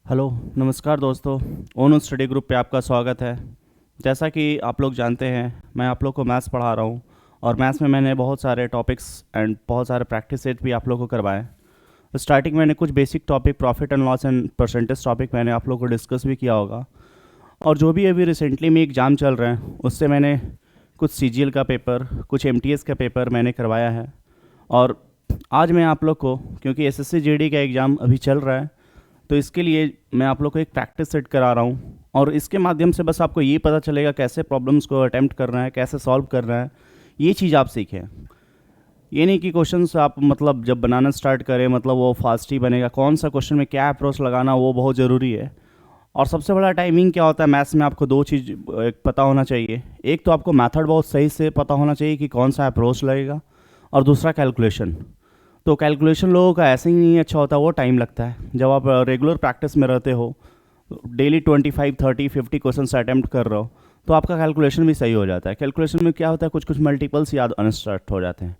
Hello. नमस्कार दोस्तों। ओनो study group पे आपका स्वागत है। जैसा कि आप लोग जानते हैं, मैं आप लोग को मैथ्स पढ़ा रहा हूँ और मैथ्स में मैंने बहुत सारे टॉपिक्स एंड बहुत सारे प्रैक्टिस सेट भी आप लोग को करवाए। स्टार्टिंग मैंने कुछ basic topic profit and loss and percentage topic मैंने आप लोग को डिस्कस भी किया होगा। और जो भी अभी रिसेंटली में एग्ज़ाम चल रहे हैं उससे मैंने कुछ सीजीएल का पेपर, कुछ एमटीएस का पेपर मैंने करवाया है। और आज मैं आप लोग को, क्योंकि एसएससी जीडी का एग्ज़ाम अभी चल रहा है, तो इसके लिए मैं आप लोग को एक प्रैक्टिस सेट करा रहा हूँ और इसके माध्यम से बस आपको ये पता चलेगा कैसे प्रॉब्लम्स को अटेम्प्ट करना है, कैसे सॉल्व करना है। ये चीज़ आप सीखें। ये नहीं कि क्वेश्चंस आप मतलब जब बनाना स्टार्ट करें मतलब वो फास्ट ही बनेगा। कौन सा क्वेश्चन में क्या अप्रोच लगाना वो बहुत ज़रूरी है। और सबसे बड़ा टाइमिंग क्या होता है मैथ्स में, आपको दो चीज़ एक पता होना चाहिए। एक तो आपको मेथड बहुत सही से पता होना चाहिए कि कौन सा अप्रोच लगेगा, और दूसरा कैलकुलेशन। तो कैलकुलेशन लोगों का ऐसे ही नहीं अच्छा होता, वो टाइम लगता है। जब आप रेगुलर प्रैक्टिस में रहते हो, डेली 25 30 50 क्वेश्चन अटैम्प्ट कर रहे हो, तो आपका कैलकुलेशन भी सही हो जाता है। कैलकुलेशन में क्या होता है, कुछ कुछ मल्टीपल्स याद आना स्टार्ट हो जाते हैं।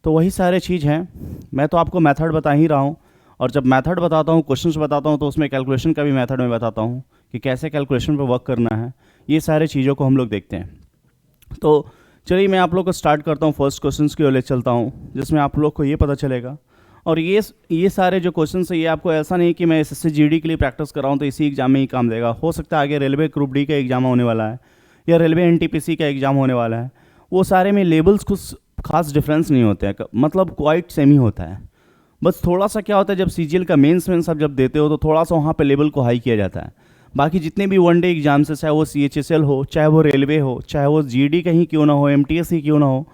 तो वही सारे चीज़ हैं। मैं तो आपको मेथड बता ही रहा हूँ, और जब मेथड बताता हूँ, क्वेश्चंस बताता हूँ, तो उसमें कैलकुलेशन का भी मेथड में बताता हूँ कि कैसे कैलकुलेशन पे वर्क करना है। ये सारे चीज़ों को हम लोग देखते हैं। तो चलिए मैं आप लोग को स्टार्ट करता हूँ, फर्स्ट क्वेश्चन की ओर ले चलता हूँ, जिसमें आप लोग को ये पता चलेगा। और ये सारे जो क्वेश्चन है, ये आपको ऐसा नहीं कि मैं एसएससी जीडी के लिए प्रैक्टिस कर रहा हूँ तो इसी एग्जाम में ही काम देगा। हो सकता है आगे रेलवे ग्रुप डी का एग्जाम होने वाला है या रेलवे एनटीपीसी का एग्जाम होने वाला है, वो सारे में लेबल्स कुछ खास डिफरेंस नहीं होते हैं, मतलब क्वाइट सेम ही होता है। बस थोड़ा सा क्या होता है, जब सीजीएल का मेंस आप जब देते हो तो थोड़ा सा वहाँ पे लेवल को हाई किया जाता है। बाकी जितने भी वनडे एग्जाम्स है, चाहे वो सीएचएसएल हो, चाहे वो रेलवे हो, चाहे वो जीडी कहीं क्यों ना हो, एमटीएस ही क्यों ना हो,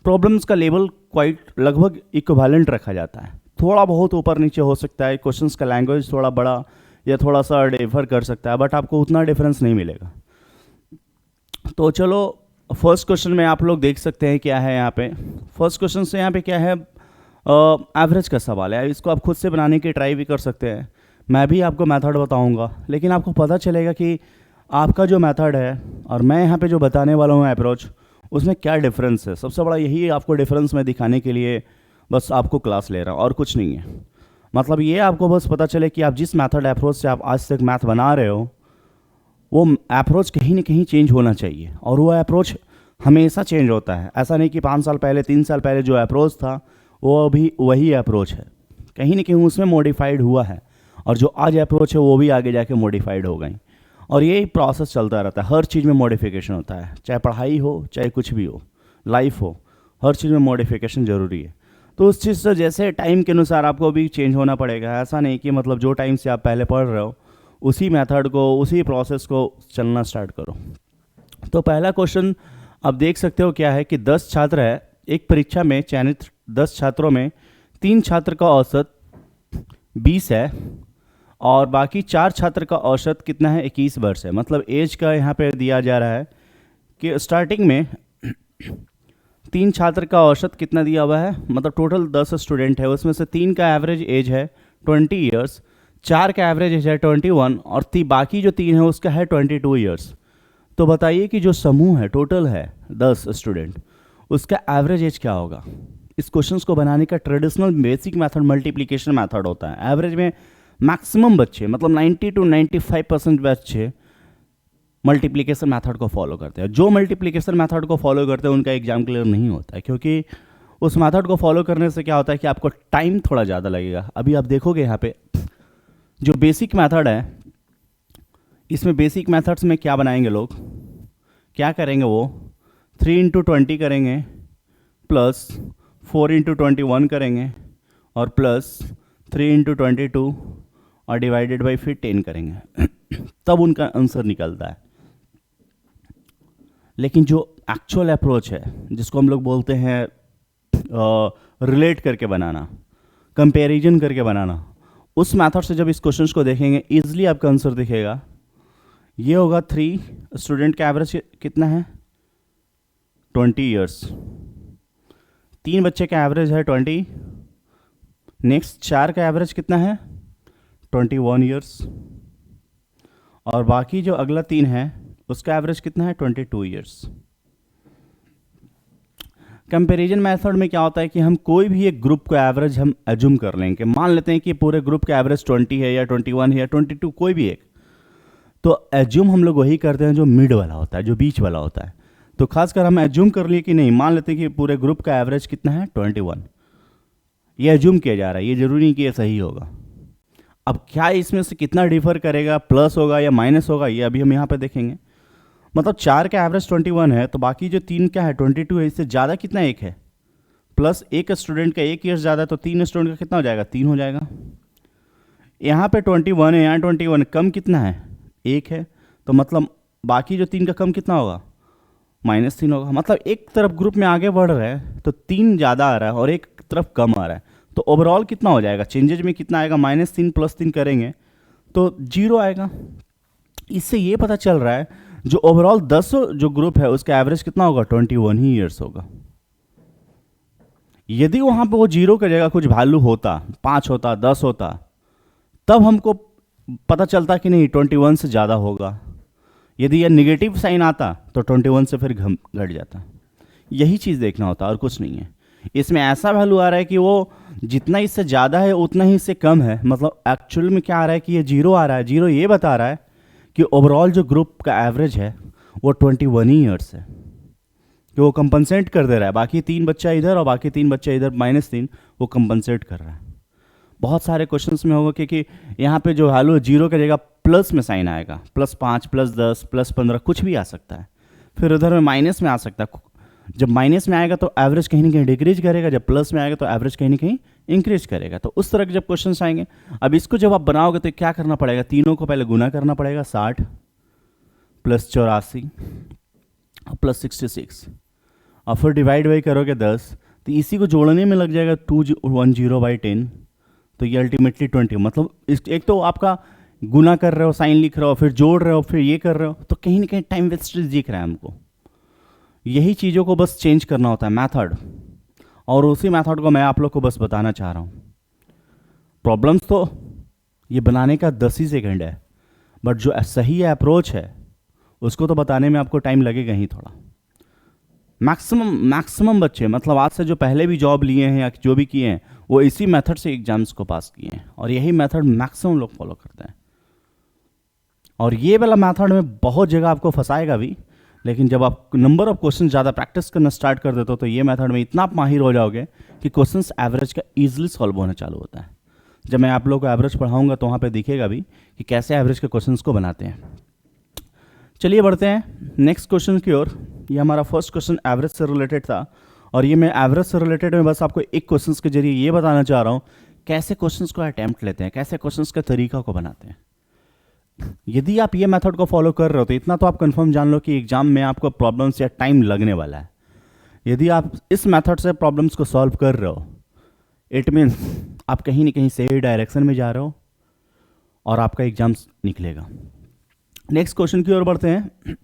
प्रॉब्लम्स का लेवल क्वाइट लगभग इक्विवेलेंट रखा जाता है। थोड़ा बहुत ऊपर नीचे हो सकता है, क्वेश्चंस का लैंग्वेज थोड़ा बड़ा या थोड़ा सा डिफर कर सकता है, बट आपको उतना डिफरेंस नहीं मिलेगा। तो चलो, फर्स्ट क्वेश्चन में आप लोग देख सकते हैं क्या है यहाँ पे। फर्स्ट क्वेश्चन से यहाँ पे क्या है, एवरेज का सवाल है। इसको आप खुद से बनाने की ट्राई भी कर सकते हैं, मैं भी आपको मेथड बताऊंगा, लेकिन आपको पता चलेगा कि आपका जो मेथड है और मैं यहाँ पे जो बताने वाला हूँ अप्रोच, उसमें क्या डिफरेंस है। सबसे बड़ा यही आपको डिफरेंस मैं दिखाने के लिए बस आपको क्लास ले रहा हूँ, और कुछ नहीं है। मतलब ये आपको बस पता चले कि आप जिस मेथड अप्रोच से आप आज तक मैथ बना रहे हो, वो अप्रोच कहीं ना कहीं चेंज होना चाहिए। और वो अप्रोच हमेशा चेंज होता है। ऐसा नहीं कि 5 साल पहले 3 साल पहले जो अप्रोच था वो अभी वही अप्रोच है, कहीं ना कहीं उसमें मॉडिफाइड हुआ है। और जो आज अप्रोच है वो भी आगे जाके मॉडिफाइड हो गई। और ये प्रोसेस चलता रहता है, हर चीज़ में मॉडिफिकेशन होता है, चाहे पढ़ाई हो चाहे कुछ भी हो, लाइफ हो, हर चीज़ में मॉडिफिकेशन ज़रूरी है। तो उस चीज़ से जैसे टाइम के अनुसार आपको भी चेंज होना पड़ेगा। ऐसा नहीं कि मतलब जो टाइम से आप पहले पढ़ रहे हो उसी मेथड को, उसी प्रोसेस को चलना स्टार्ट करो। तो पहला क्वेश्चन आप देख सकते हो क्या है कि 10 छात्र है, एक परीक्षा में चयनित 10 छात्रों में 3 छात्र का औसत 20 है और बाकी 4 छात्र का औसत कितना है, 21 वर्ष है। मतलब एज का यहाँ पे दिया जा रहा है कि स्टार्टिंग में 3 छात्र का औसत कितना दिया हुआ है, मतलब टोटल 10 स्टूडेंट है, उसमें से 3 का एवरेज एज है 20 ईयर्स, 4 का एवरेज एज है 21, और बाकी जो 3 है उसका है 22 ईयर्स। तो बताइए कि जो समूह है टोटल है 10 स्टूडेंट, उसका एवरेज एज क्या होगा। इस क्वेश्चंस को बनाने का traditional basic method multiplication method होता है। एवरेज में मैक्सिमम बच्चे, मतलब 90 to 95% बच्चे मल्टीप्लिकेशन मेथड को फॉलो करते हैं। जो मल्टीप्लिकेशन मेथड को फॉलो करते हैं उनका एग्जाम क्लियर नहीं होता है, क्योंकि उस मेथड को फॉलो करने से क्या होता है कि आपको टाइम थोड़ा ज़्यादा लगेगा। अभी आप देखोगे यहाँ पे जो बेसिक मेथड है, इसमें बेसिक मेथड्स में क्या बनाएंगे लोग, क्या करेंगे, वो 3 into 20 करेंगे, प्लस 4 into 21 करेंगे, और प्लस 3 into 22 और डिवाइडेड बाई फिर 10 करेंगे तब उनका आंसर निकलता है। लेकिन जो एक्चुअल अप्रोच है, जिसको हम लोग बोलते हैं रिलेट करके बनाना, कंपैरिजन करके बनाना, उस मेथड से जब इस क्वेश्चन को देखेंगे इजीली आपका आंसर दिखेगा। ये होगा 3 स्टूडेंट का एवरेज कितना है, 20 ईयर्स। 3 बच्चे का एवरेज है 20। नेक्स्ट 4 का एवरेज कितना है, 21 ईयर्स। और बाकी जो अगला 3 है उसका एवरेज कितना है, 22 ईयर्स। कंपैरिजन मेथड में क्या होता है कि हम कोई भी एक ग्रुप को एवरेज हम एज्यूम कर लेंगे, मान लेते हैं कि पूरे ग्रुप का एवरेज 20 है या 21 है या 22, कोई भी एक, तो एज्यूम हम लोग वही करते हैं जो मिड वाला होता है, जो बीच वाला होता है। तो खासकर हम एज्यूम कर लिए कि नहीं, मान लेते हैं कि पूरे ग्रुप का एवरेज कितना है 21, ये एज्यूम किया जा रहा है, ये जरूरी नहीं कि ये सही होगा। अब क्या इसमें से कितना डिफर करेगा, प्लस होगा या माइनस होगा, ये अभी हम यहाँ पे देखेंगे। मतलब 4 का एवरेज 21 है, तो बाकी जो 3 क्या है 22 है, इससे ज़्यादा कितना एक है, प्लस एक स्टूडेंट का 1 ईयर ज़्यादा है, तो 3 स्टूडेंट का कितना हो जाएगा, 3 हो जाएगा। यहाँ पे 21 है, यहाँ 21, कम कितना है, 1 है, तो मतलब बाकी जो 3 का कम कितना होगा, -3 होगा। मतलब एक तरफ ग्रुप में आगे बढ़ रहा है तो 3 ज़्यादा आ रहा है और एक तरफ कम आ रहा है, तो ओवरऑल कितना हो जाएगा, चेंजेज में कितना आएगा, -3 + 3 करेंगे तो 0 आएगा। इससे ये पता चल रहा है जो ओवरऑल 10 जो ग्रुप है उसका एवरेज कितना होगा, 21 ही ईयर्स होगा। यदि वहाँ पे वो 0 की जगह कुछ वैल्यू होता, 5 होता, 10 होता, तब हमको पता चलता कि नहीं 21 से ज़्यादा होगा। यदि यह निगेटिव साइन आता तो 21 से फिर घट जाता। यही चीज़ देखना होता और कुछ नहीं है। इसमें ऐसा वैल्यू आ रहा है कि वो जितना इससे ज़्यादा है उतना ही इससे कम है। मतलब एक्चुअल में क्या आ रहा है कि ये 0 आ रहा है। 0 ये बता रहा है कि ओवरऑल जो ग्रुप का एवरेज है वो 21 ही ईयर्स है, कि वो कंपनसेट कर दे रहा है। बाकी 3 बच्चा इधर और बाकी 3 बच्चा इधर, -3, वो कंपनसेट कर रहा है। बहुत सारे क्वेश्चंस में होगा कि यहाँ पे जो वैल्यू 0 की जगह प्लस में साइन आएगा, +5, +10, +15 कुछ भी आ सकता है। फिर उधर में माइनस में आ सकता है। जब माइनस में आएगा तो एवरेज कहीं ना कहीं डिक्रीज करेगा, जब प्लस में आएगा तो एवरेज कहीं ना कहीं इंक्रीज करेगा। तो उस तरह के जब क्वेश्चंस आएंगे, अब इसको जब आप बनाओगे तो क्या करना पड़ेगा, तीनों को पहले गुना करना पड़ेगा, 60 + 84 +66, और फिर डिवाइड बाई करोगे 10, तो इसी को जोड़ने में लग जाएगा 210/10, तो ये अल्टीमेटली 20। मतलब एक तो आपका गुना कर रहे हो, साइन लिख रहे हो, फिर जोड़ रहे हो, फिर ये कर रहे हो, तो कहीं ना कहीं टाइम वेस्टेज दिख रहा है हमको। यही चीज़ों को बस चेंज करना होता है मेथड, और उसी मेथड को मैं आप लोग को बस बताना चाह रहा हूँ। प्रॉब्लम्स तो ये बनाने का 10 ही सेकंड है, बट जो सही अप्रोच है उसको तो बताने में आपको टाइम लगेगा ही थोड़ा। मैक्सिमम बच्चे, मतलब आज से जो पहले भी जॉब लिए हैं या जो भी किए हैं, वो इसी मेथड से एग्जाम्स को पास किए हैं, और यही मेथड मैक्सिमम लोग फॉलो करते हैं। और ये वाला मेथड में बहुत जगह आपको फंसाएगा भी, लेकिन जब आप नंबर ऑफ क्वेश्चन ज़्यादा प्रैक्टिस करना स्टार्ट कर देते हो तो ये मेथड में इतना आप माहिर हो जाओगे कि क्वेश्चंस एवरेज का ईजिली सॉल्व होना चालू होता है। जब मैं आप लोगों को एवरेज पढ़ाऊंगा तो वहाँ पे दिखेगा भी कि कैसे एवरेज के क्वेश्चंस को बनाते हैं। चलिए बढ़ते हैं नेक्स्ट क्वेश्चन की ओर। ये हमारा फर्स्ट क्वेश्चन एवरेज से रिलेटेड था, और ये मैं एवरेज से रिलेटेड में बस आपको एक क्वेश्चन के जरिए ये बताना चाह रहा हूँ कैसे क्वेश्चंस को अटैम्प्ट लेते हैं, कैसे क्वेश्चंस के तरीका को बनाते हैं। यदि आप ये मेथड को फॉलो कर रहे हो तो इतना तो आप कंफर्म जान लो कि एग्जाम में आपको प्रॉब्लम्स या टाइम लगने वाला है। यदि आप इस मेथड से प्रॉब्लम्स को सॉल्व कर रहे हो, इट मीन्स आप कहीं ना कहीं सही डायरेक्शन में जा रहे हो और आपका एग्जाम निकलेगा। नेक्स्ट क्वेश्चन की ओर बढ़ते हैं।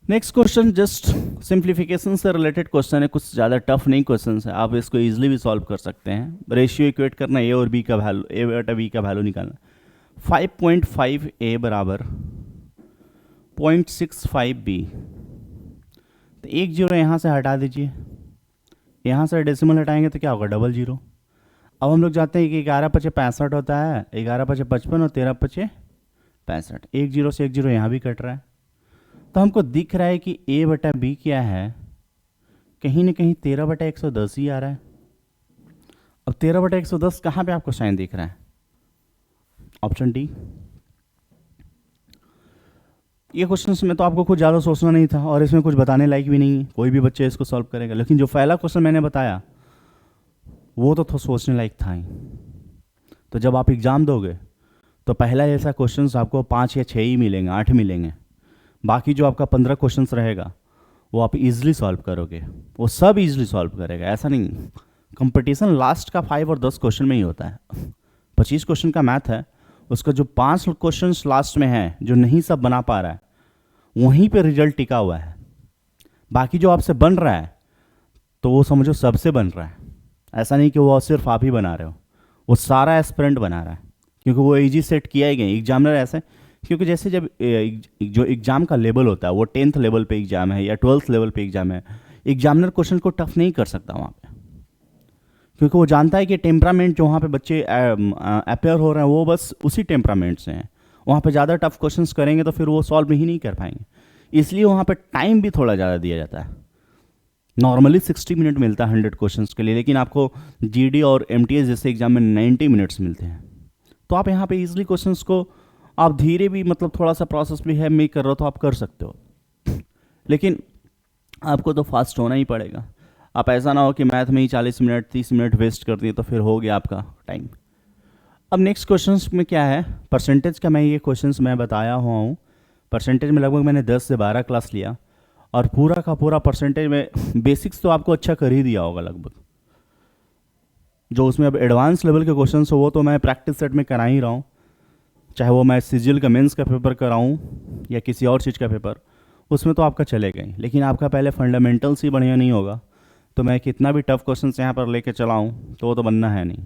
नेक्स्ट क्वेश्चन जस्ट सिंप्लीफिकेशन से रिलेटेड क्वेश्चन है, कुछ ज़्यादा टफ नहीं क्वेश्चन है, आप इसको इजीली भी सॉल्व कर सकते हैं। रेशियो इक्वेट करना, ए और बी का वैल्यू, a/b का वैल्यू निकालना। 5.5 a बराबर 0.65 b, तो 1 0 यहाँ से हटा दीजिए, यहाँ से डेसिमल हटाएंगे तो क्या होगा, 00। अब हम लोग जानते हैं कि 11 × 5 = 65 होता है, 11 × 5 = 55 और 13 × 5 = 65। 1 0 से 1 0 यहाँ भी कट रहा है, तो हमको दिख रहा है कि a/b क्या है, कहीं ना कहीं 13/110 ही आ रहा है। अब 13/110 कहाँ पे आपको साइन दिख रहा है, ऑप्शन डी। ये क्वेश्चन में तो आपको कुछ ज़्यादा सोचना नहीं था और इसमें कुछ बताने लायक भी नहीं है, कोई भी बच्चे इसको सॉल्व करेगा। लेकिन जो पहला क्वेश्चन मैंने बताया वो तो सोचने लायक था ही। तो जब आप एग्ज़ाम दोगे तो पहला ऐसा क्वेश्चन आपको 5 या 6 ही मिलेंगे, 8 मिलेंगे। बाकी जो आपका 15 क्वेश्चन रहेगा वो आप इजीली सॉल्व करोगे, वो सब इजीली सॉल्व करेगा। ऐसा नहीं, कंपटीशन लास्ट का 5 और 10 क्वेश्चन में ही होता है। 25 क्वेश्चन का मैथ है, उसका जो 5 क्वेश्चन लास्ट में है जो नहीं सब बना पा रहा है, वहीं पे रिजल्ट टिका हुआ है। बाकी जो आपसे बन रहा है तो वो समझो सबसे बन रहा है। ऐसा नहीं कि वो सिर्फ आप ही बना रहे हो, वो सारा एस्पिरेंट बना रहा है, क्योंकि वो इजी सेट किया ही गया एग्जामिनर ऐसे। क्योंकि जैसे जब जो एग्ज़ाम का लेवल होता है वो 10th लेवल पे एग्ज़ाम है या 12th लेवल पे एग्ज़ाम है एग्जामिनर क्वेश्चन को टफ नहीं कर सकता वहाँ पे, क्योंकि वो जानता है कि टेम्परामेंट जो वहाँ पे बच्चे अपेयर हो रहे हैं वो बस उसी टेम्परामेंट से हैं। वहाँ पे ज़्यादा टफ क्वेश्चंस करेंगे तो फिर वो सॉल्व ही नहीं कर पाएंगे, इसलिए वहाँ पे टाइम भी थोड़ा ज़्यादा दिया जाता है। नॉर्मली 60 मिनट मिलता है 100 क्वेश्चंस के लिए, लेकिन आपको जीडी और एमटीएस जैसे एग्जाम में 90 मिनट्स मिलते हैं। तो आप यहाँ पे इजीली क्वेश्चंस को आप धीरे भी, मतलब थोड़ा सा प्रोसेस भी है मैं कर रहा हूँ तो आप कर सकते हो, लेकिन आपको तो फास्ट होना ही पड़ेगा। आप ऐसा ना हो कि मैथ में ही 40 मिनट 30 मिनट वेस्ट कर दिए तो फिर हो गया आपका टाइम। अब नेक्स्ट क्वेश्चंस में क्या है, परसेंटेज का मैं ये क्वेश्चंस मैं बताया हुआ हूँ। परसेंटेज में लगभग मैंने 10 से 12 क्लास लिया, और पूरा का पूरा परसेंटेज में बेसिक्स तो आपको अच्छा कर ही दिया होगा लगभग। जो उसमें अब एडवांस लेवल के क्वेश्चंस हो वो तो मैं प्रैक्टिस सेट में करा ही रहा हूँ, चाहे वो मैं सिजिल का मेंस का पेपर कराऊँ या किसी और चीज़ का पेपर, उसमें तो आपका चलेगा ही। लेकिन आपका पहले फंडामेंटल्स ही बढ़िया नहीं होगा तो मैं कितना भी टफ क्वेश्चन यहाँ पर लेके चलाऊँ तो वो तो बनना है नहीं।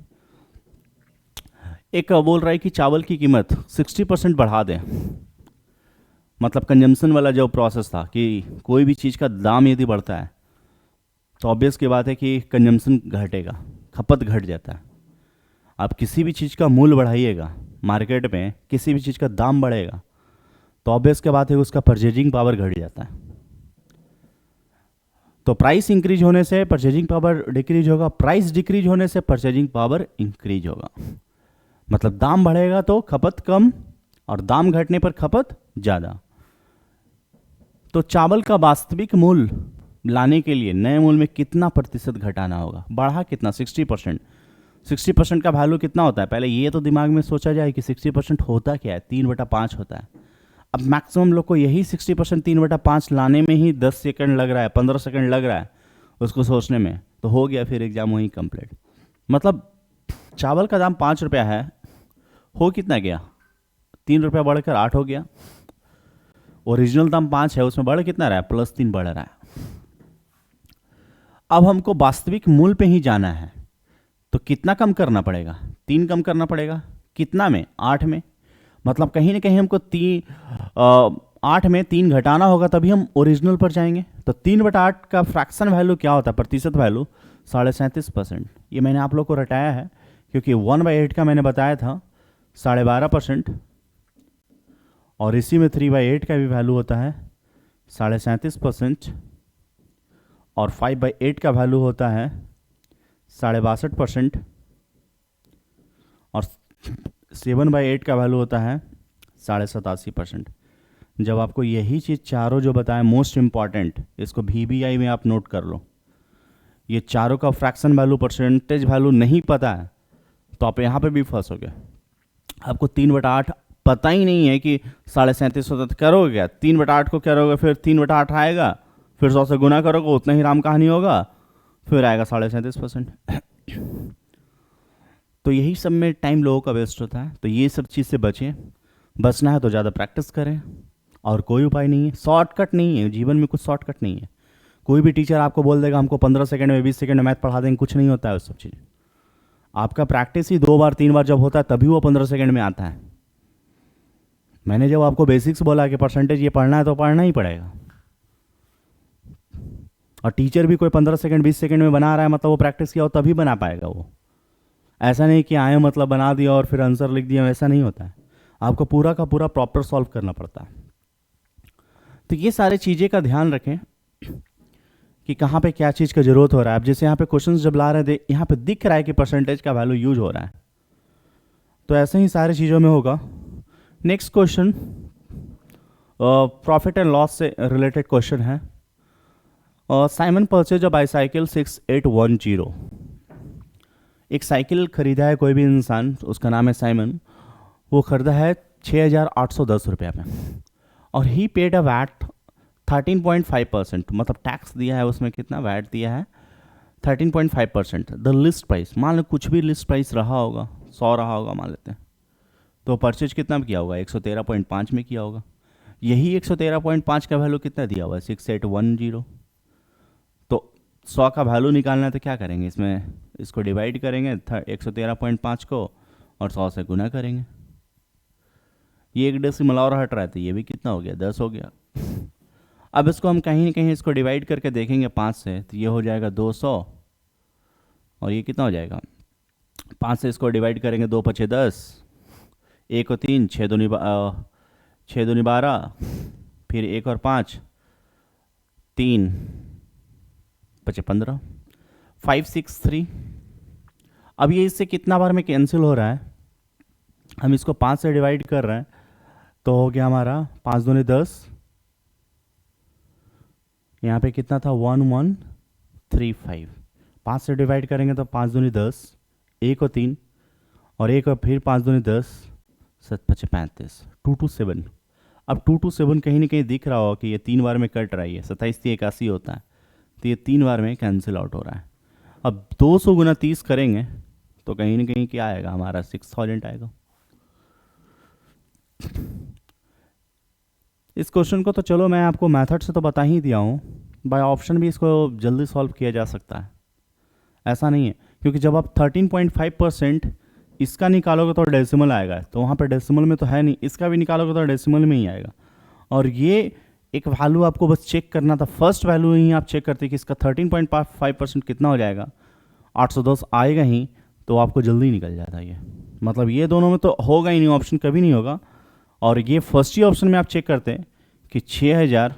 एक बोल रहा है कि चावल की कीमत 60% बढ़ा दें, मतलब कंजम्पशन वाला जो प्रोसेस था कि कोई भी चीज़ का दाम यदि बढ़ता है तो ऑब्वियस की बात है कि कंजम्पशन घटेगा, खपत घट जाता है। आप किसी भी चीज़ का मूल्य बढ़ाइएगा मार्केट में, किसी भी चीज़ का दाम बढ़ेगा तो ऑब्वियस की बात है उसका परचेजिंग पावर घट जाता है। तो प्राइस इंक्रीज होने से परचेजिंग पावर डिक्रीज होगा, प्राइस डिक्रीज होने से परचेजिंग पावर इंक्रीज होगा। मतलब दाम बढ़ेगा तो खपत कम और दाम घटने पर खपत ज़्यादा। तो चावल का वास्तविक मूल्य लाने के लिए नए मूल्य में कितना प्रतिशत घटाना होगा, बढ़ा कितना, 60%। 60% का वैल्यू कितना होता है, पहले ये तो दिमाग में सोचा जाए कि 60% होता क्या है, 3/5 होता है। अब मैक्सिमम लोग को यही 60% 3/5 लाने में ही 10 सेकंड लग रहा है, 15 सेकंड लग रहा है उसको सोचने में, तो हो गया फिर एग्जाम वहीं कंप्लीट। मतलब चावल का दाम 5 रुपया है, हो कितना गया, 3 रुपया बढ़कर 8 हो गया। ओरिजिनल दाम 5 है, उसमें बढ़ कितना रहा है, +3 बढ़ रहा है। अब हमको वास्तविक मूल्य पे ही जाना है तो कितना कम करना पड़ेगा, 3 कम करना पड़ेगा। कितना में, 8 में। मतलब कहीं ना कहीं हमको 8 में 3 घटाना होगा तभी हम ओरिजिनल पर जाएंगे। तो 3/8 का फ्रैक्शन वैल्यू क्या होता है, प्रतिशत वैल्यू 37.5%। ये मैंने आप लोग को रटाया है क्योंकि 1/8 का मैंने बताया था 12.5%, और इसी में 3/8 का भी वैल्यू होता है 37.5%, और 5/8 का वैल्यू होता है 62.5%, और 7/8 का वैल्यू होता है 87.5%। जब आपको यही चीज़ चारों जो बताएं मोस्ट इम्पॉर्टेंट, इसको VBI में आप नोट कर लो, ये चारों का फ्रैक्शन वैल्यू परसेंटेज वैल्यू नहीं पता है तो आप यहाँ पे भी फंसोगे। आपको 3/8 पता ही नहीं है कि 37.5 होता, करोगे क्या, 3/8 को करोगे फिर 3/8 आएगा, फिर 100 से गुना करोगे उतना ही राम कहानी होगा, फिर आएगा 37.5%। तो यही सब में टाइम लोगों का वेस्ट होता है। तो ये सब चीज़ से बचें, बचना है तो ज़्यादा प्रैक्टिस करें, और कोई उपाय नहीं है, शॉर्टकट नहीं है जीवन में, कुछ शॉर्टकट नहीं है। कोई भी टीचर आपको बोल देगा हमको 15 सेकंड में 20 सेकंड में मैथ पढ़ा देंगे, कुछ नहीं होता है उस सब चीज़। आपका प्रैक्टिस ही 2 बार 3 बार जब होता है तभी वो 15 सेकंड में आता है। मैंने जब आपको बेसिक्स बोला कि परसेंटेज ये पढ़ना है तो पढ़ना ही पड़ेगा, और टीचर भी कोई 15 सेकंड 20 सेकंड में बना रहा है मतलब वो प्रैक्टिस किया हो तभी बना पाएगा वो। ऐसा नहीं कि आए मतलब बना दिया और फिर आंसर लिख दिया, ऐसा नहीं होता है। आपको पूरा का पूरा प्रॉपर सॉल्व करना पड़ता है। तो ये सारी चीज़ें का ध्यान रखें कि कहाँ पे क्या चीज़ का ज़रूरत हो रहा है। अब जैसे यहाँ पे क्वेश्चंस जब ला रहे थे यहाँ पे दिख रहा है कि परसेंटेज का वैल्यू यूज हो रहा है, तो ऐसे ही सारी चीज़ों में होगा। Next question profit and loss से रिलेटेड क्वेश्चन है। Simon purchase a bicycle 6810। एक साइकिल खरीदा है कोई भी इंसान, उसका नाम है साइमन, वो खरीदा है 6,810 रुपये में, और ही पेड अ वैट 13.5%, मतलब टैक्स दिया है उसमें, कितना वैट दिया है 13.5%। द लिस्ट प्राइस, मान लो कुछ भी लिस्ट प्राइस रहा होगा, 100 रहा होगा मान लेते हैं, तो परचेज कितना किया होगा, 113.5 में किया होगा। यही 113.5 का वैल्यू कितना दिया हुआ है, 6810। तो 100 का वैल्यू निकालना है तो क्या करेंगे, इसमें इसको डिवाइड करेंगे 113.5 को और 100 से गुना करेंगे। ये एक डेसिमल और हट रहा है तो ये भी कितना हो गया, 10 हो गया। अब इसको हम कहीं ना कहीं इसको डिवाइड करके देखेंगे 5 से, तो ये हो जाएगा 200, और ये कितना हो जाएगा, 5 से इसको डिवाइड करेंगे, 2 पचे 10, 1 और 3, 6 दूनी 12, फिर 1 और 5, 3 पचे 15, 5 6 3। अब ये इससे कितना बार में कैंसिल हो रहा है, हम इसको 5 से डिवाइड कर रहे हैं, तो हो गया हमारा 5 दूनी 10, यहाँ पे कितना था 1135, 5 से डिवाइड करेंगे तो 5 दूनी 10, 1 और 3, और 1 और फिर 5 दूनी 10, 7 पचे 35, 227। अब 227 कहीं ना कहीं दिख रहा हो कि ये 3 बार में कट रही है, 27 3 81 होता है, तो ये 3 बार में कैंसिल आउट हो रहा है। अब 200 गुना 30 करेंगे तो कहीं ना कहीं क्या आएगा, हमारा 6000 आएगा। इस क्वेश्चन को तो चलो मैं आपको मेथड से तो बता ही दिया हूँ, बाय ऑप्शन भी इसको जल्दी सॉल्व किया जा सकता है, ऐसा नहीं है, क्योंकि जब आप 13.5% इसका निकालोगे तो डेसिमल आएगा, तो वहाँ पर डेसिमल में तो है नहीं, इसका भी निकालोगे तो डेसिमल में ही आएगा। और ये एक वैल्यू आपको बस चेक करना था, फर्स्ट वैल्यू ही आप चेक करते कि इसका 13.5% कितना हो जाएगा, 810 आएगा ही, तो आपको जल्दी निकल जाता है ये। मतलब ये दोनों में तो होगा ही नहीं, ऑप्शन कभी नहीं होगा। और ये फर्स्ट ही ऑप्शन में आप चेक करते हैं कि 6000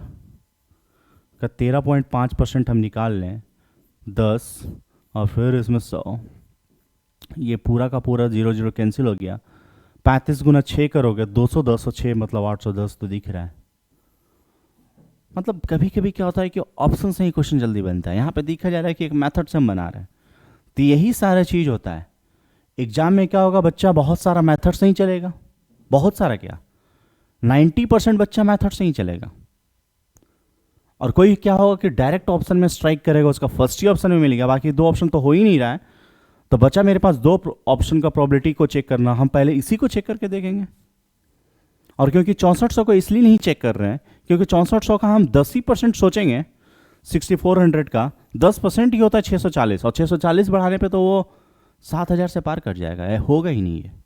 का 13.5% हम निकाल लें, 10 और फिर इसमें 100, ये पूरा का पूरा 0 0 कैंसिल हो गया, 35 गुना 6 करोगे 210 और 6 मतलब 810 तो दिख रहा है। मतलब कभी कभी क्या होता है कि ऑप्शन से ही क्वेश्चन जल्दी बनता है, यहाँ पे देखा जा रहा है कि एक मेथड से हम बना रहे हैं, तो यही सारा चीज़ होता है। एग्जाम में क्या होगा, बच्चा बहुत सारा मेथड से ही चलेगा, बहुत सारा क्या 90% बच्चा मेथड से ही चलेगा, और कोई क्या होगा कि डायरेक्ट ऑप्शन में स्ट्राइक करेगा, उसका फर्स्ट ही ऑप्शन में मिलेगा, बाकी 2 ऑप्शन तो हो ही नहीं रहा है, तो बच्चा मेरे पास 2 ऑप्शन का प्रोबेबिलिटी को चेक करना, हम पहले इसी को चेक करके देखेंगे। और क्योंकि 6400 को इसलिए नहीं चेक कर रहे हैं क्योंकि 6400 का हम 10% सोचेंगे, 6400 का 10% ही होता है 640, और 640 बढ़ाने पे तो वो 7000 से पार कर जाएगा, होगा ही नहीं है।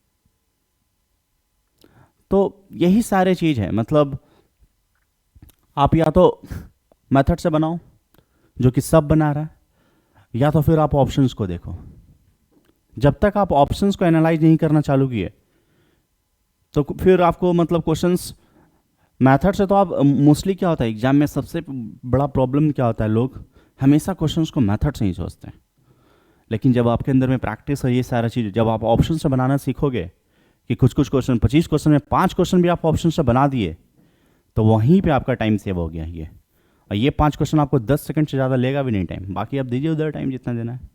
तो यही सारे चीज़ है, मतलब आप या तो मेथड से बनाओ जो कि सब बना रहा है, या तो फिर आप ऑप्शंस को देखो। जब तक आप ऑप्शंस को एनालाइज नहीं करना चालू किए तो फिर आपको मतलब क्वेश्चंस मेथड से तो आप मोस्टली क्या होता है एग्जाम में सबसे बड़ा प्रॉब्लम क्या होता है, लोग हमेशा क्वेश्चंस को मेथड से ही सोचते हैं, लेकिन जब आपके अंदर में प्रैक्टिस है ये सारा चीज़, जब आप ऑप्शन से बनाना सीखोगे कि कुछ कुछ क्वेश्चन 25 क्वेश्चन में 5 क्वेश्चन भी आप ऑप्शन से बना दिए, तो वहीं पे आपका टाइम सेव हो गया ये। और ये 5 क्वेश्चन आपको 10 सेकंड से ज़्यादा लेगा भी नहीं टाइम, बाकी आप दीजिए उधर टाइम जितना देना है।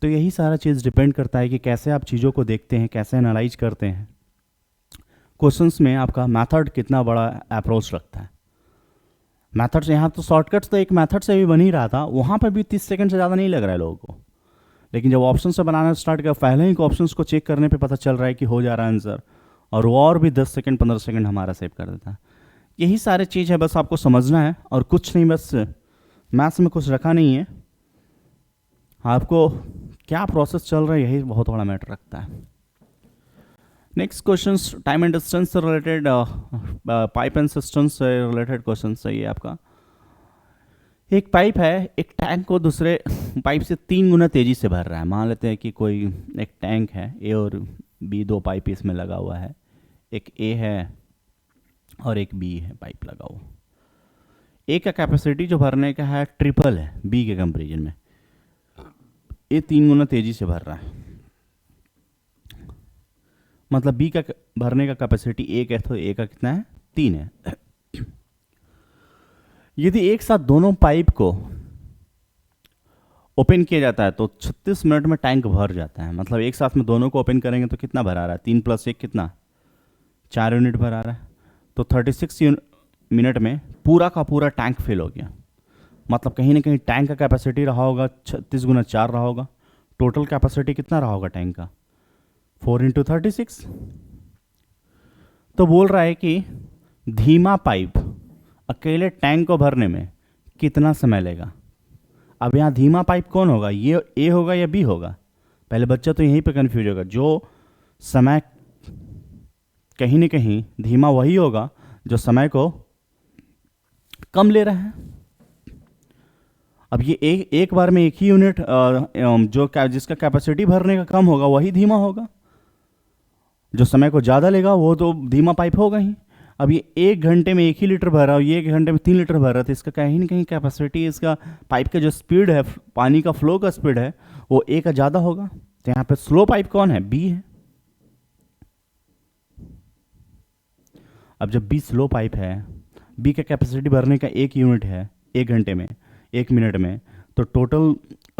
तो यही सारा चीज़ डिपेंड करता है कि कैसे आप चीज़ों को देखते हैं, कैसे एनालाइज करते हैं। क्वेश्चंस में आपका मेथड कितना बड़ा अप्रोच रखता है। मेथड से यहाँ तो शॉर्टकट्स तो एक मेथड से भी बन ही रहा था, वहाँ पर भी 30 सेकंड से ज़्यादा नहीं लग रहा है लोगों को, लेकिन जब ऑप्शन से बनाना स्टार्ट किया, पहले ही ऑप्शन को चेक करने पे पता चल रहा है कि हो जा रहा है आंसर, और वो और भी 10 सेकंड 15 सेकंड हमारा सेव कर देता है। यही सारे चीज़ है, बस आपको समझना है और कुछ नहीं, बस मैथ्स में कुछ रखा नहीं है, आपको क्या प्रोसेस चल रहा है यही बहुत बड़ा मैटर रखता है। Next question time and distance से रिलेटेड, पाइप एंड सिस्टम से रिलेटेड क्वेश्चन है ये आपका। एक पाइप है, एक टैंक को दूसरे पाइप से 3 गुना तेज़ी से भर रहा है। मान लेते हैं कि कोई एक टैंक है, ए और बी 2 पाइप इसमें लगा हुआ है, एक ए है और एक बी है पाइप लगा हुआ। ए का कैपेसिटी जो भरने का है ट्रिपल है बी के कंपेरिजन में, ए 3 गुना तेज़ी से भर रहा है, मतलब बी का भरने का कैपेसिटी 1 है तो ए का कितना है 3 है। यदि एक साथ दोनों पाइप को ओपन किया जाता है तो 36 मिनट में टैंक भर जाता है। मतलब एक साथ में दोनों को ओपन करेंगे तो कितना भरा रहा है, 3 + 1 कितना 4 यूनिट भरा रहा है, तो 36 मिनट में पूरा का पूरा टैंक फिल हो गया। मतलब कहीं ना कहीं टैंक का कैपेसिटी रहा होगा 36 गुना 4 रहा होगा, टोटल कैपेसिटी कितना रहा होगा टैंक का 4 × 36। तो बोल रहा है कि धीमा पाइप अकेले टैंक को भरने में कितना समय लेगा। अब यहाँ धीमा पाइप कौन होगा, ये ए होगा या बी होगा, पहले बच्चा तो यहीं पे कंफ्यूज होगा। जो समय कहीं ना कहीं धीमा वही होगा जो समय को कम ले रहा है। अब ये एक बार में एक ही यूनिट जिसका कैपेसिटी भरने का कम होगा वही धीमा होगा, जो समय को ज़्यादा लेगा वो तो धीमा पाइप होगा ही। अब ये 1 घंटे में 1 ही लीटर भर रहा है, ये 1 घंटे में 3 लीटर भर रहा है, तो इसका कहीं ना कहीं कैपेसिटी, इसका पाइप का जो स्पीड है, पानी का फ्लो का स्पीड है, वो ए का ज़्यादा होगा। तो यहाँ पे स्लो पाइप कौन है? बी है। अब जब बी स्लो पाइप है, बी का कैपेसिटी भरने का 1 यूनिट है 1 घंटे में, 1 मिनट में, तो टोटल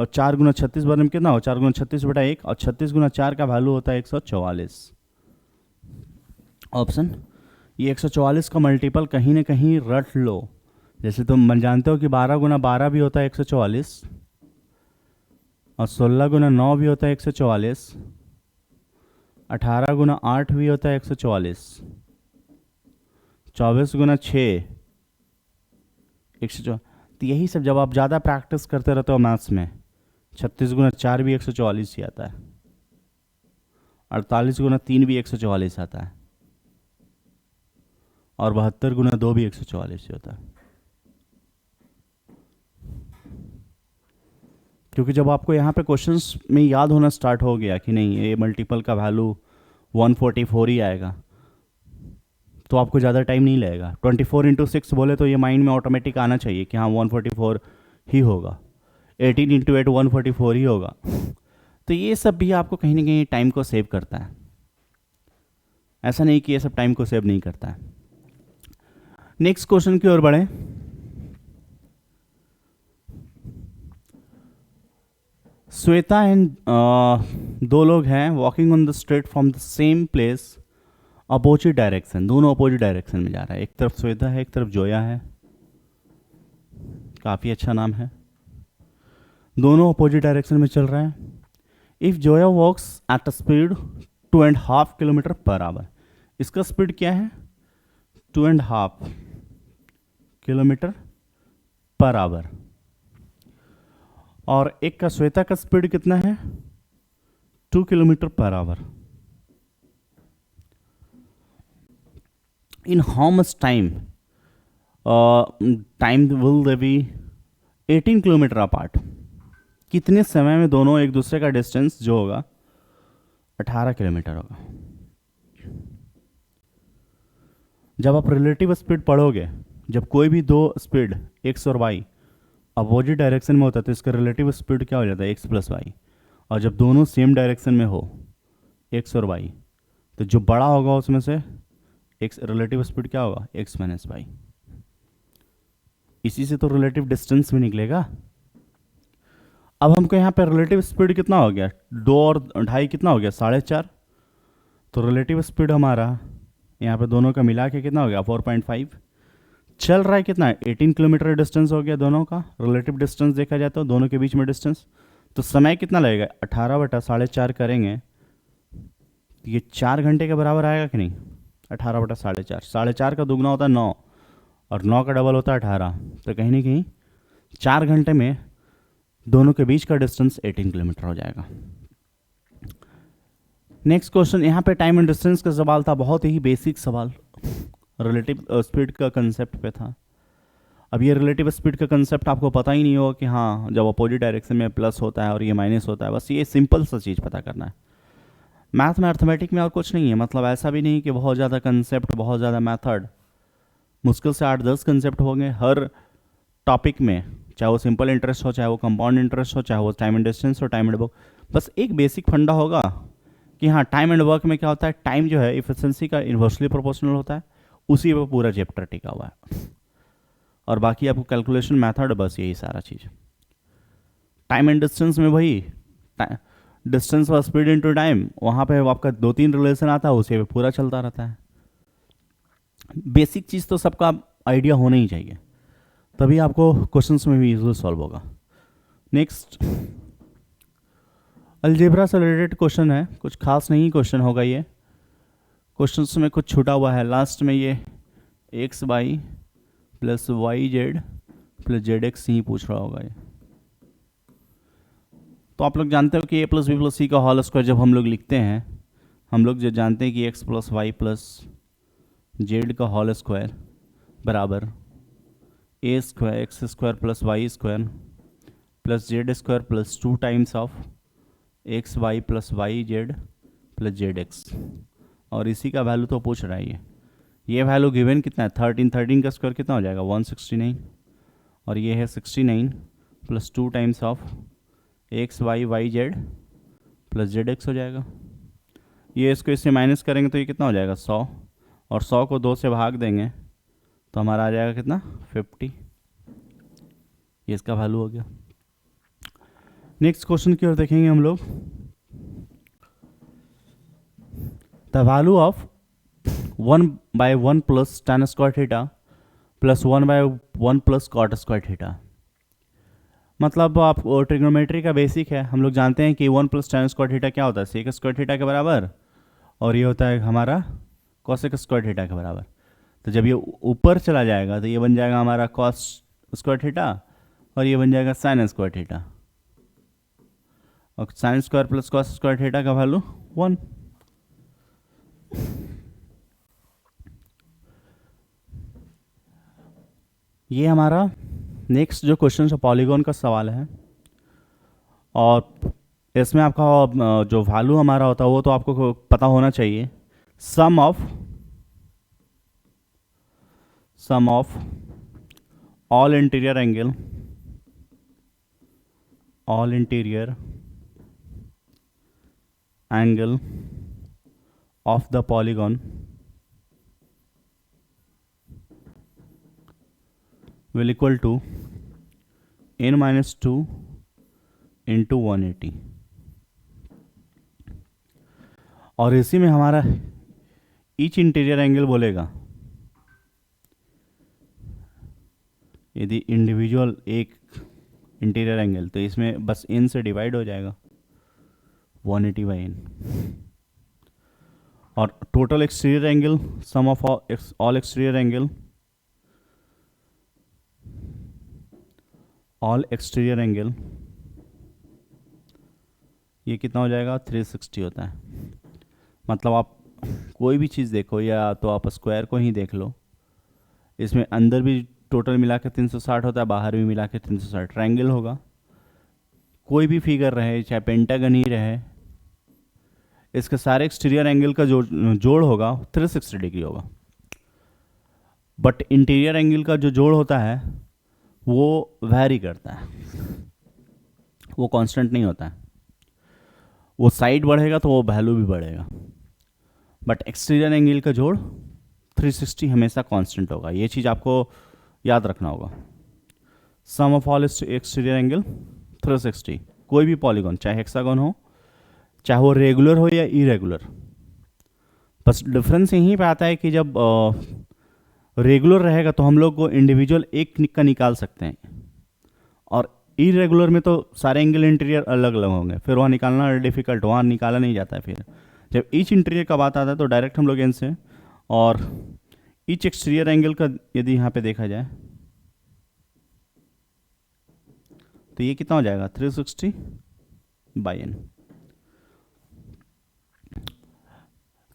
4 गुना 36 भरने में कितना हो? 4 गुना 36/1, और 36 गुना 4 का वैल्यू होता है 144। ऑप्शन ये 144 का मल्टीपल कहीं ना कहीं रट लो। जैसे तुम जानते हो कि 12 गुना 12 भी होता है 144, और 16 गुना 9 भी होता है 144, 18 गुना 8 भी होता है 144, 24 गुना 6 144। तो यही सब जब आप ज़्यादा प्रैक्टिस करते रहते हो मैथ्स में, 36 गुना 4 भी 144 ही आता है, 48 गुना 3 भी 144 आता है, और 72 गुना 2 भी 144 ही होता है। क्योंकि जब आपको यहाँ पे क्वेश्चंस में याद होना स्टार्ट हो गया कि नहीं ये मल्टीपल का वैल्यू 144 ही आएगा, तो आपको ज़्यादा टाइम नहीं लगेगा। 24 × 6 बोले तो ये माइंड में ऑटोमेटिक आना चाहिए कि हाँ 144 ही होगा, 18 × 8 144 ही होगा। तो ये सब भी आपको कहीं ना कहीं टाइम को सेव करता है, ऐसा नहीं कि ये सब टाइम को सेव नहीं करता है। नेक्स्ट क्वेश्चन की ओर बढ़ें। श्वेता एंड 2 लोग हैं walking on the street from the same place opposite direction, दोनों अपोजिट डायरेक्शन में जा रहा है। एक तरफ श्वेता है, एक तरफ जोया है, काफ़ी अच्छा नाम है। दोनों अपोजिट डायरेक्शन में चल रहा है। If Zoya walks at a speed 2.5 kilometre per hour, इसका स्पीड क्या है? 2.5 किलोमीटर पर आवर। और एक का श्वेता का स्पीड कितना है? 2 kilometre per our. In how much time will they B 18 kilometre apart? कितने समय में दोनों एक दूसरे का डिस्टेंस जो होगा 18 किलोमीटर होगा। जब आप रिलेटिव स्पीड पढ़ोगे, जब कोई भी दो स्पीड x और y अपोजिट डायरेक्शन में होता है तो इसका रिलेटिव स्पीड क्या हो जाता है? x + y। और जब दोनों सेम डायरेक्शन में हो x और y, तो जो बड़ा होगा उसमें से x रिलेटिव स्पीड क्या होगा? x - y। इसी से तो रिलेटिव डिस्टेंस भी निकलेगा। अब हमको यहाँ पे रिलेटिव स्पीड कितना हो गया? 2 और 2.5 कितना हो गया? 4.5। तो रिलेटिव स्पीड हमारा यहाँ पे दोनों का मिला के कितना हो गया? 4.5। चल रहा है कितना है? 18 किलोमीटर डिस्टेंस हो गया दोनों का। रिलेटिव डिस्टेंस देखा जाए तो दोनों के बीच में डिस्टेंस, तो समय कितना लगेगा? 18/4.5 करेंगे, ये 4 घंटे के बराबर आएगा कि नहीं? 18/4.5, 4.5 का दुगना होता है 9, और 9 का डबल होता है 18। तो कहीं ना कहीं 4 घंटे में दोनों के बीच का डिस्टेंस 18 किलोमीटर हो जाएगा। नेक्स्ट क्वेश्चन, यहाँ पे टाइम एंड डिस्टेंस का सवाल था, बहुत ही बेसिक सवाल, रिलेटिव स्पीड का कंसेप्ट पे था। अब ये रिलेटिव स्पीड का कंसेप्ट आपको पता ही नहीं होगा कि हाँ जब अपोजिट डायरेक्शन में प्लस होता है और ये माइनस होता है, बस ये सिंपल सा चीज़ पता करना है। मैथ में अर्थमेटिक में और कुछ नहीं है, मतलब ऐसा भी नहीं कि बहुत ज़्यादा कंसेप्ट, बहुत ज़्यादा मेथड, मुश्किल से 8-10 कंसेप्ट होंगे हर टॉपिक में, चाहे वो सिंपल इंटरेस्ट हो, चाहे वो कंपाउंड इंटरेस्ट हो, चाहे वो टाइम एंड डिस्टेंस हो, टाइम एंड वर्क। बस एक बेसिक फंडा होगा कि हाँ टाइम एंड वर्क में क्या होता है, टाइम जो है इफिशिएंसी का इन्वर्सली प्रोपोर्शनल होता है, उसी पर पूरा चैप्टर टिका हुआ है। और बाकी आपको कैलकुलेशन मेथड, बस यही सारा चीज़। टाइम एंड डिस्टेंस में वही डिस्टेंस व स्पीड इनटू टाइम, वहाँ पे आपका 2-3 रिलेशन आता है, उसी पे पूरा चलता रहता है। बेसिक चीज़ तो सबका आइडिया होना ही चाहिए, तभी आपको क्वेश्चंस में भी इजीली सॉल्व होगा। नेक्स्ट अलजेब्रा से रिलेटेड क्वेश्चन है, कुछ खास नहीं क्वेश्चन होगा ये। क्वेश्चंस में कुछ छूटा हुआ है लास्ट में, ये xy + yz + zx ही पूछ रहा होगा ये। तो आप लोग जानते हो कि a + b + c का होल स्क्वायर जब हम लोग लिखते हैं, हम लोग जो जानते हैं कि x + y + z का होल स्क्वायर बराबर A square X square plus Y square plus Z square plus 2 times of x Y plus Y Z plus Z X. और इसी का वैल्यू तो पूछ रहा है ये वैल्यू गिवन कितना है 13 का स्क्वायर कितना हो जाएगा 169 और ये है 69 plus 2 times of x y y Z plus Z x हो जाएगा। ये इसको इससे माइनस करेंगे तो ये कितना हो जाएगा 100 और 100 को 2 से भाग देंगे तो हमारा आ जाएगा कितना 50। ये इसका वैल्यू हो गया। नेक्स्ट क्वेश्चन की ओर देखेंगे हम लोग। The value of 1/1 plus tan square theta plus 1/1 plus cot square theta. मतलब आप ट्रिग्नोमेट्री का बेसिक है, हम लोग जानते हैं कि 1 प्लस tan स्क्वायर थीटा क्या होता है सेक स्क्वायर थीटा के बराबर और ये होता है हमारा कॉसेक स्क्वायर थीटा के बराबर। तो जब ये ऊपर चला जाएगा तो ये बन जाएगा हमारा कॉस स्क्वायर थीटा और ये बन जाएगा साइन स्क्वायर थीटा और sine square plus cos square theta का वैल्यू 1। ये हमारा नेक्स्ट जो क्वेश्चन है पॉलीगॉन का सवाल है और इसमें आपका जो वैल्यू हमारा होता है वो तो आपको पता होना चाहिए। Sum of all interior angle of the polygon will equal to n minus 2 into 180 और इसी में हमारा ईच इंटीरियर एंगल बोलेगा यदि इंडिविजुअल एक इंटीरियर एंगल तो इसमें बस n से डिवाइड हो जाएगा 180/n और total exterior angle sum of all exterior angle all exterior angle ये कितना हो जाएगा 360 होता है। मतलब आप कोई भी चीज़ देखो या तो आप स्क्वायर को ही देख लो, इसमें अंदर भी टोटल मिला के 360 होता है, बाहर भी मिला के 360। ट्रायंगल होगा, कोई भी फिगर रहे चाहे पेंटागन ही रहे, इसके सारे एक्सटीरियर एंगल का जोड़ होगा 360 डिग्री होगा। बट इंटीरियर एंगल का जो जोड़ होता है वो वैरी करता है, वो कांस्टेंट नहीं होता है। वो साइड बढ़ेगा तो वो वैल्यू भी बढ़ेगा, बट एक्सटीरियर एंगल का जोड़ 360 हमेशा कांस्टेंट होगा। ये चीज़ आपको याद रखना होगा। सम ऑफ ऑल एक्सटीरियर एंगल 360, कोई भी पॉलीगॉन चाहे हेक्सागन हो चाहे वो रेगुलर हो या इरेगुलर, बस डिफरेंस यहीं पे आता है कि जब रेगुलर रहेगा तो हम लोग को इंडिविजुअल एक का निकाल सकते हैं और इरेगुलर में तो सारे एंगल इंटीरियर अलग अलग होंगे, फिर वहाँ निकालना डिफिकल्ट, वहाँ निकाला नहीं जाता है। फिर जब ईच इंटीरियर का बात आता है तो डायरेक्ट हम लोग इनसे, और ईच एक्सटीरियर एंगल का यदि यहाँ पे देखा जाए तो ये कितना हो जाएगा 360/n।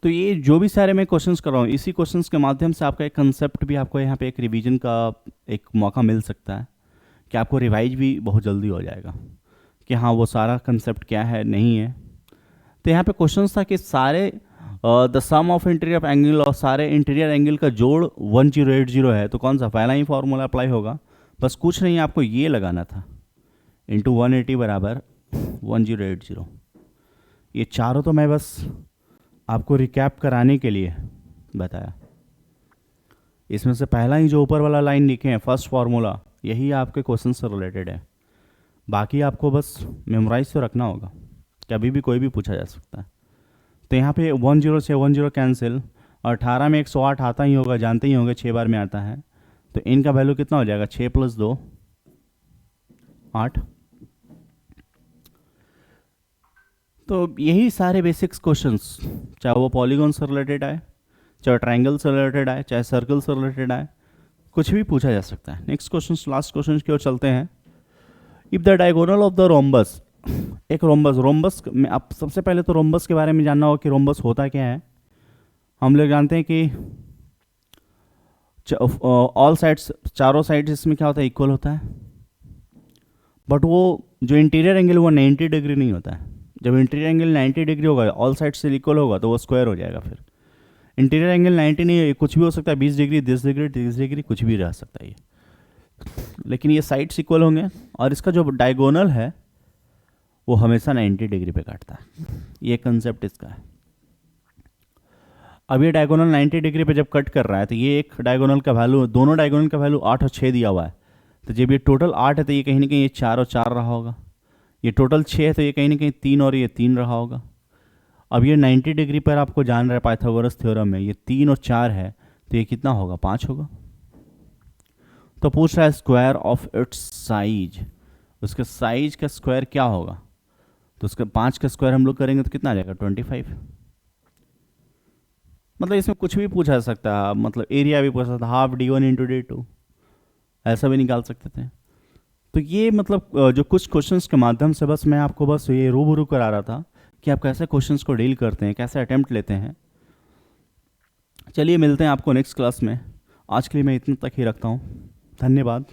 तो ये जो भी सारे मैं क्वेश्चंस कर रहा हूँ, इसी क्वेश्चंस के माध्यम से आपका एक कंसेप्ट भी आपको यहाँ पे एक रिवीजन का एक मौका मिल सकता है कि आपको रिवाइज भी बहुत जल्दी हो जाएगा कि हाँ वो सारा कंसेप्ट क्या है नहीं है। तो यहाँ पे क्वेश्चंस था कि सारे the sum of interior angle और सारे इंटीरियर एंगल का जोड़ 1080 है, तो कौन सा पहला ही फॉर्मूला अप्लाई होगा। बस कुछ नहीं, आपको ये लगाना था इंटू 180 बराबर 1080। ये चारों तो मैं बस आपको रिकैप कराने के लिए बताया। इसमें से पहला ही जो ऊपर वाला लाइन लिखे हैं फर्स्ट फार्मूला, यही आपके क्वेश्चन से रिलेटेड है। बाकी आपको बस मेमोराइज तो रखना होगा, कभी भी कोई भी पूछा जा सकता है। तो यहाँ पे 10 से 10 कैंसिल और 18 में 108 आता ही होगा, जानते ही होंगे 6 बार में आता है। तो इनका वैल्यू कितना हो जाएगा 6 + 2 8। तो यही सारे बेसिक्स क्वेश्चंस, चाहे वो पॉलीगॉन से रिलेटेड आए, चाहे ट्रायंगल से रिलेटेड आए, चाहे सर्कल से रिलेटेड आए, कुछ भी पूछा जा सकता है। नेक्स्ट क्वेश्चन, लास्ट क्वेश्चन की ओर चलते हैं। If the diagonal of the rhombus, एक रोम्बस में अब सबसे पहले तो रोम्बस के बारे में जानना होगा कि रोम्बस होता क्या है। हम लोग जानते हैं कि ऑल साइड्स, चारों साइड्स इसमें क्या होता है, इक्वल होता है, बट वो जो इंटीरियर एंगल वो 90 डिग्री नहीं होता है। जब इंटीरियर एंगल 90 डिग्री होगा, ऑल साइड से इक्वल होगा, तो वो स्क्वायर हो जाएगा। फिर इंटीरियर एंगल 90 नहीं है, कुछ भी हो सकता है, 20 डिग्री, 10 डिग्री, 30 डिग्री, कुछ भी रह सकता है ये, लेकिन ये साइड्स इक्वल होंगे और इसका जो डायगोनल है वो हमेशा 90 डिग्री पे काटता है। ये कंसेप्ट इसका है। अब ये डायगोनल 90 डिग्री पे जब कट कर रहा है, तो ये एक डायगोनल का वैल्यू, दोनों डायगोनल का वैल्यू 8 और 6 दिया हुआ है, तो जब ये टोटल 8 है तो ये कहीं ना कहीं ये 4 और 4 रहा होगा, ये टोटल 6 है तो ये कहीं ना कहीं 3 और ये 3 रहा होगा। अब ये 90 डिग्री पर आपको जान रहा है पाइथागोरस थ्योरम में, ये 3 और 4 है, तो ये कितना होगा, 5 होगा। तो पूछ रहा है स्क्वायर ऑफ इट्स साइज, उसके साइज का स्क्वायर क्या होगा, तो उसका 5 का स्क्वायर हम लोग करेंगे तो कितना आ जाएगा, 25। मतलब इसमें कुछ भी पूछा जा सकता है, मतलब एरिया भी पूछा सकता है, हाफ d1 × d2, ऐसा भी निकाल सकते थे। तो ये मतलब जो कुछ क्वेश्चंस के माध्यम से बस मैं आपको बस ये रूबरू करा रहा था कि आप कैसे क्वेश्चंस को डील करते हैं, कैसे अटेम्प्ट लेते हैं। चलिए मिलते हैं आपको नेक्स्ट क्लास में। आज के लिए मैं इतना तक ही रखता हूँ। धन्यवाद।